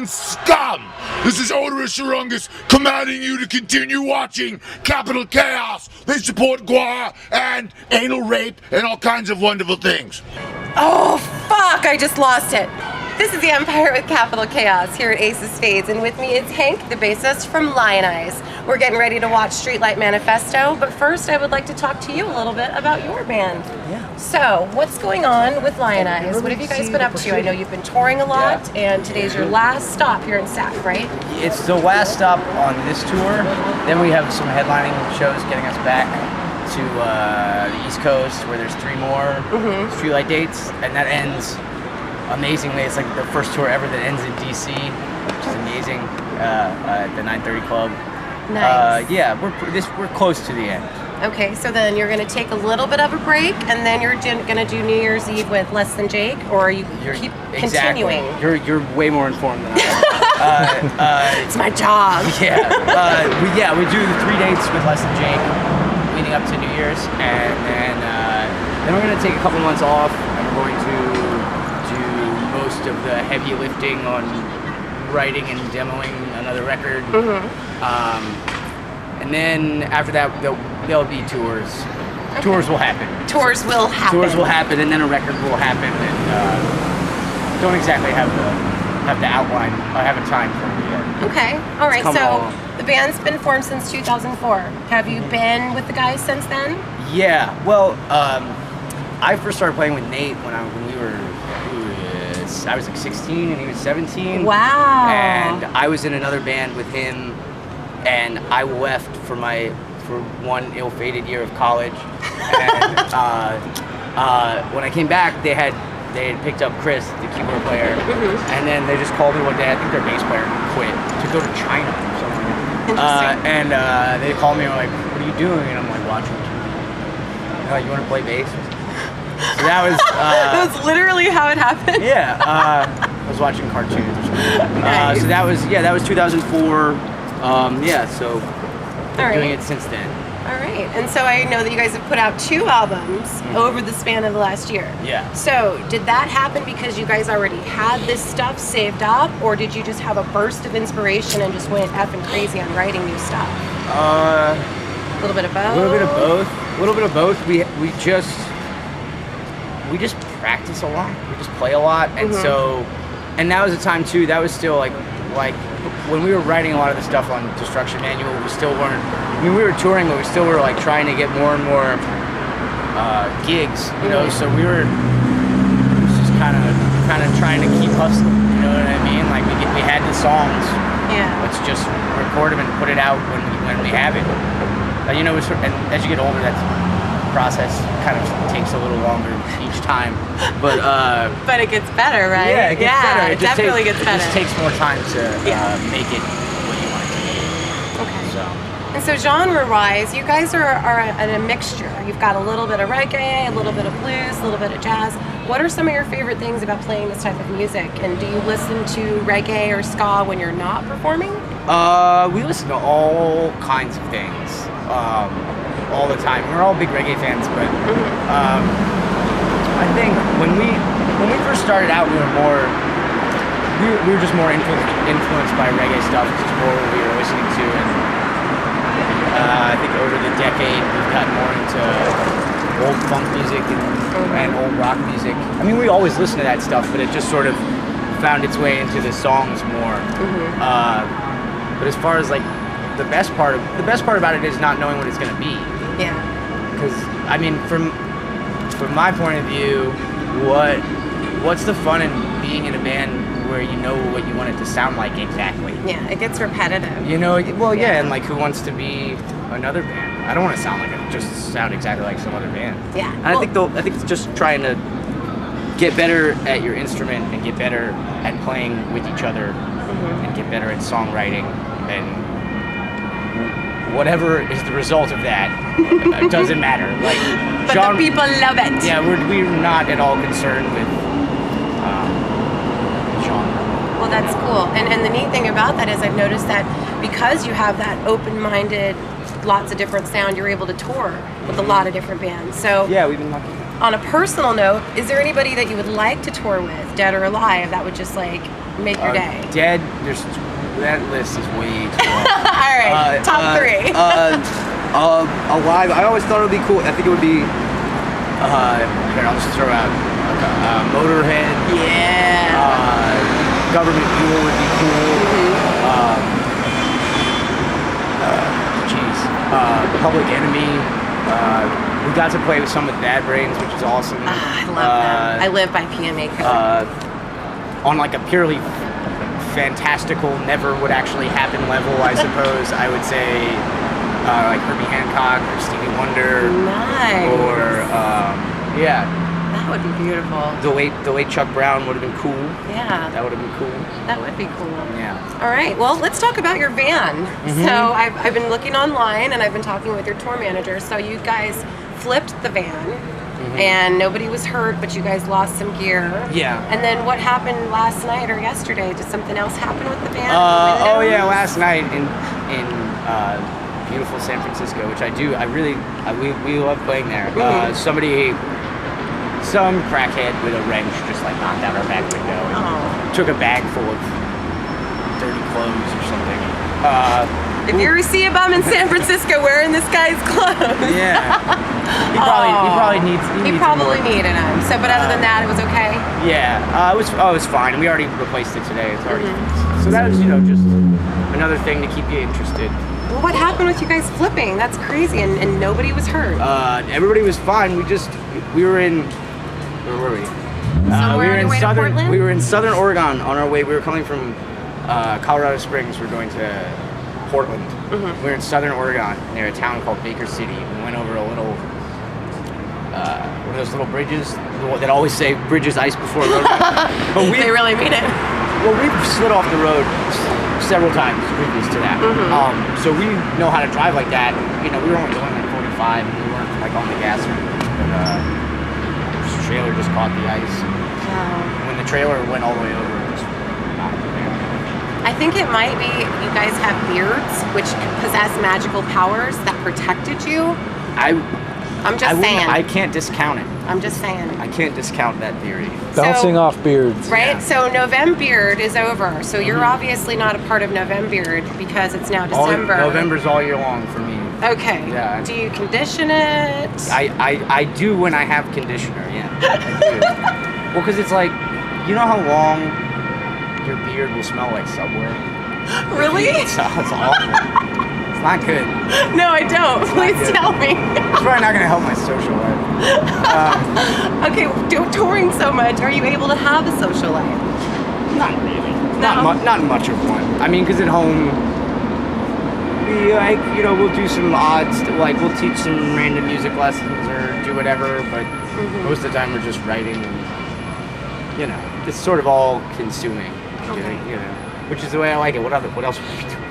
human scum! This is Odorous Shurungus commanding you to continue watching Capital Chaos. They support Guar and anal rape and all kinds of wonderful things. Oh, fuck, I just lost it. This is the Empire with Capital Chaos here at Ace of Spades, and with me is Hank, the bassist from LIONIZE. We're getting ready to watch Streetlight Manifesto, but first I would like to talk to you a little bit about your band. Yeah. So, what's going on with LIONIZE? What have you guys been up to? I know you've been touring a lot, and today's your last stop here in Sac, right? It's the last stop on this tour. Then we have some headlining shows getting us back to the East Coast, where there's 3 more Streetlight dates, and that ends amazingly. It's like the first tour ever that ends in DC, which is amazing, at the 930 Club. Nice. Yeah, we're close to the end. Okay, so then you're going to take a little bit of a break, and then you're going to do New Year's Eve with Less Than Jake, or are you keep continuing? You're way more informed than I am. It's my job. We do the 3 dates with Less Than Jake leading up to New Year's, and then we're going to take a couple months off, and we're going to do most of the heavy lifting on writing and demoing another record. And then after that, there'll be tours. Okay. Tours will happen. Tours will happen. Tours will happen, and then a record will happen. And don't exactly have the outline. I have a time for it yet. Okay. All right. So the band's been formed since 2004. Have you been with the guys since then? Yeah. Well, I first started playing with Nate when I was like 16 and he was 17. Wow. And I was in another band with him, and I left for one ill-fated year of college. And when I came back, they had picked up Chris, the keyboard player, and then they just called me one day. I think their bass player quit to go to China or something. And they called me and were like, "What are you doing?" And I'm like, "Watching TV." They're like, "You want to play bass?" So that was that was literally how it happened. Yeah, I was watching cartoons or something. Nice. So that was 2004. So doing it since then. All right, and so I know that you guys have put out 2 albums over the span of the last year. Yeah. So did that happen because you guys already had this stuff saved up, or did you just have a burst of inspiration and just went effing crazy on writing new stuff? A little bit of both. A little bit of both. We just practice a lot. We just play a lot, and and that was a time too. That was still like when we were writing a lot of the stuff on Destruction Manual. We still weren't. I mean, we were touring, but we still were like trying to get more and more gigs. You know, so we were just kind of trying to keep hustling. You know what I mean? Like we had the songs. Yeah. Let's just record them and put it out when we have it. You know, and as you get older, that's process kind of takes a little longer each time, but it gets better, right? Yeah, it gets better. It definitely gets better. It just takes more time to make it what you want it to be. Okay. And so genre-wise, you guys are a mixture. You've got a little bit of reggae, a little bit of blues, a little bit of jazz. What are some of your favorite things about playing this type of music? And do you listen to reggae or ska when you're not performing? We listen to all kinds of things. All the time. We're all big reggae fans, but I think when we first started out, we were just more influenced by reggae stuff. It's just more what we were listening to, and I think over the decade we've gotten more into old funk music and old rock music. I mean, we always listen to that stuff, but it just sort of found its way into the songs more. But as far as like the best part about it is not knowing what it's going to be. Yeah. Because I mean, from my point of view, what's the fun in being in a band where you know what you want it to sound like exactly? Yeah, it gets repetitive. You know, well, yeah, and like who wants to be another band? I don't want to sound exactly like some other band. Yeah. And I think it's just trying to get better at your instrument and get better at playing with each other and get better at songwriting, and whatever is the result of that, it doesn't matter. Like, but the people love it. Yeah, we're not at all concerned with genre. Well, that's cool. And the neat thing about that is I've noticed that because you have that open-minded, lots of different sound, you're able to tour with a lot of different bands. So yeah, we've been lucky. on a personal note, is there anybody that you would like to tour with, dead or alive, that would just like make your day? Dead, that list is way too long. All right, top 3. Alive, I always thought it would be cool. I think it would be, here, I'll just throw out Motorhead. Yeah. Government Mule would be cool. Public Enemy. We got to play with some with Bad Brains, which is awesome. I love them. I live by PMA code. On like a purely fantastical, never would actually happen level, I suppose, I would say like Herbie Hancock or Stevie Wonder. Nice. Or yeah. That would be beautiful. The late Chuck Brown would have been cool. Yeah. That would have been cool. That would be cool. Yeah. All right. Well, let's talk about your van. So I've been looking online and I've been talking with your tour manager. So you guys flipped the van and nobody was hurt, but you guys lost some gear. Yeah. And then what happened last night or yesterday? Did something else happen with the van? Oh yeah, last night in beautiful San Francisco, which we love playing there. Some crackhead with a wrench just like knocked out our back window and took a bag full of dirty clothes or something. If you ever see a bum in San Francisco wearing this guy's clothes. Yeah. He probably needed them. So, but other than that, it was okay? Yeah. It was fine. We already replaced it today. It's already fixed. So that was, just another thing to keep you interested. Well, what happened with you guys flipping? That's crazy, and nobody was hurt. Everybody was fine. We were in. Where were we? We were in Southern Oregon on our way. We were coming from Colorado Springs. We were going to Portland. We were in Southern Oregon near a town called Baker City. We went over a little, one of those little bridges that always say "bridges ice before road." But they really mean it. Well, we've slid off the road several times previous to that. So we know how to drive like that. We were only going like 45, and we weren't like on the gas or anything. But the trailer just caught the ice. When the trailer went all the way over, it just knocked it down. I think it might be you guys have beards which possess magical powers that protected you. I'm just saying. I can't discount it. I'm just saying. I can't discount that theory. Bouncing off beards. Right? Yeah. So November is over. So you're obviously not a part of November because it's now December. November's all year long for me. Okay. Yeah. Do you condition it? I do when I have conditioner, yeah. I do. Well, because it's like, you know how long your beard will smell like Subway? Really? It's awful. It's not good. No, I don't. Please tell me. It's probably not going to help my social life. Okay, touring so much, are you able to have a social life? Not really. No? Not much of one. I mean, because at home, we we'll do some odds, we'll teach some random music lessons or do whatever, but most of the time we're just writing and, it's sort of all consuming, which is the way I like it. What else would we be doing?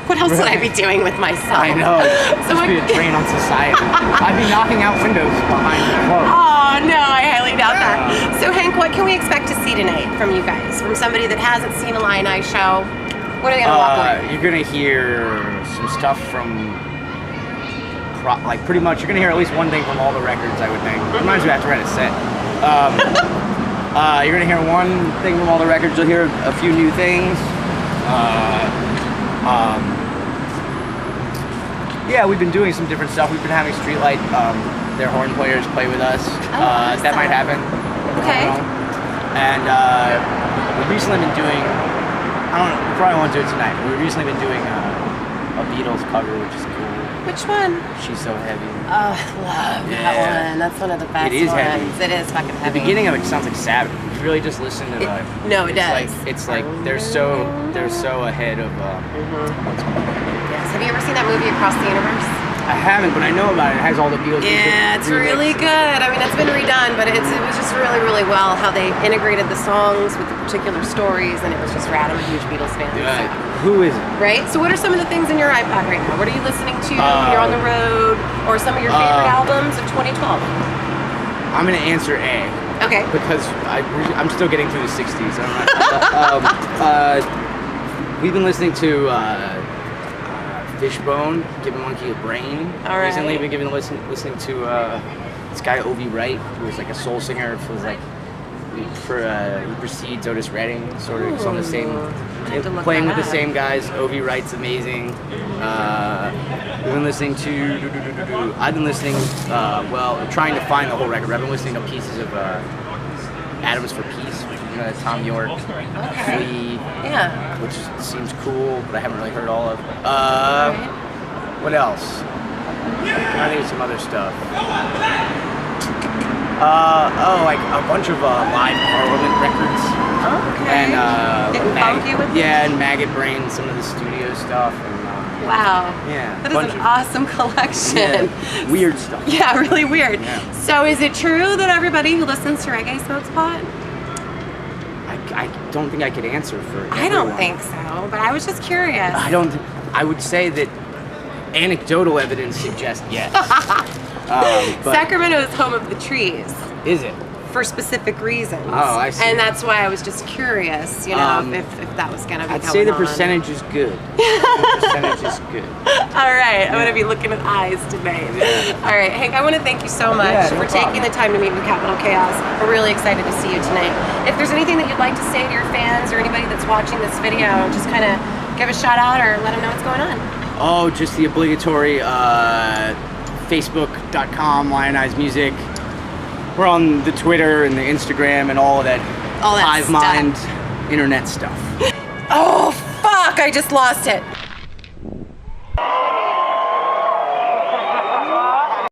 What else would I be doing with myself? I know. Just be a drain on society. I'd be knocking out windows behind the club. Oh, no, I highly doubt that. So, Hank, what can we expect to see tonight from you guys? From somebody that hasn't seen a LIONIZE show? What are they going to walk away? You're going to hear some stuff from, pretty much, you're going to hear at least one thing from all the records, I would think. Reminds me I have to write a set. You're going to hear one thing from all the records. You'll hear a few new things. Yeah, we've been doing some different stuff. We've been having Streetlight, their horn players play with us. Awesome. That might happen. Okay. And we've recently been doing, I don't know, we probably won't do it tonight, but we've recently been doing a Beatles cover, which is cool. Which one? She's So Heavy. Oh, I love that one. That's one of the best It is ones. heavy. It is fucking heavy. The beginning of it sounds like Sabbath. If you really just listen to it. No, it does. It's like they're so ahead of what's going on. Yes. Have you ever seen that movie Across the Universe? I haven't, but I know about it. It has all the Beatles. Yeah, it's really good. I mean, it's been redone, but it was just really, really well how they integrated the songs with the particular stories, and it was just rad. I'm a huge Beatles fan. Yeah. So. Who is it? Right? So what are some of the things in your iPod right now? What are you listening to when you're on the road, or some of your favorite albums of 2012? I'm going to answer A. Okay. Because I'm still getting through the 60s. We've been listening to Fishbone, Give a Monkey a Brain. All right. Recently, we've been listening to this guy Ovi Wright, who was like a soul singer for he precedes Otis Redding, sort of. It's on the same, playing with the same guys. Ovi Wright's amazing. We've been listening to. I've been listening. I'm trying to find the whole record. I've been listening to pieces of Atoms for Peace. You know, Tom York, Flea, Yeah. which seems cool, but I haven't really heard all of. What else? I think some other stuff. Like a bunch of live Parliament records. Okay. And Getting funky with it? yeah, and Maggot Brain, some of the studio stuff. And, Wow. Yeah. That is an awesome collection. Yeah, weird stuff. Yeah, really weird. Yeah. So is it true that everybody who listens to reggae smokes pot? I don't think I could answer for everyone. I don't think so, but I was just curious. I would say that anecdotal evidence suggests yes. But Sacramento is home of the trees is it? for specific reasons. Oh, I see. And that's why I was just curious, you know, if that was going to be I'd going say the on. percentage is good. The percentage is good. All right, I'm going to be looking at eyes today. All right, Hank, I want to thank you so much no for taking the time to meet with Capital Chaos. We're really excited to see you tonight. If there's anything that you'd like to say to your fans or anybody that's watching this video, just kind of give a shout out or let them know what's going on. Oh, just the obligatory Facebook.com, LIONIZE Music. We're on the Twitter and the Instagram and all that All that hive mind stuff. internet stuff. Oh, fuck, I just lost it.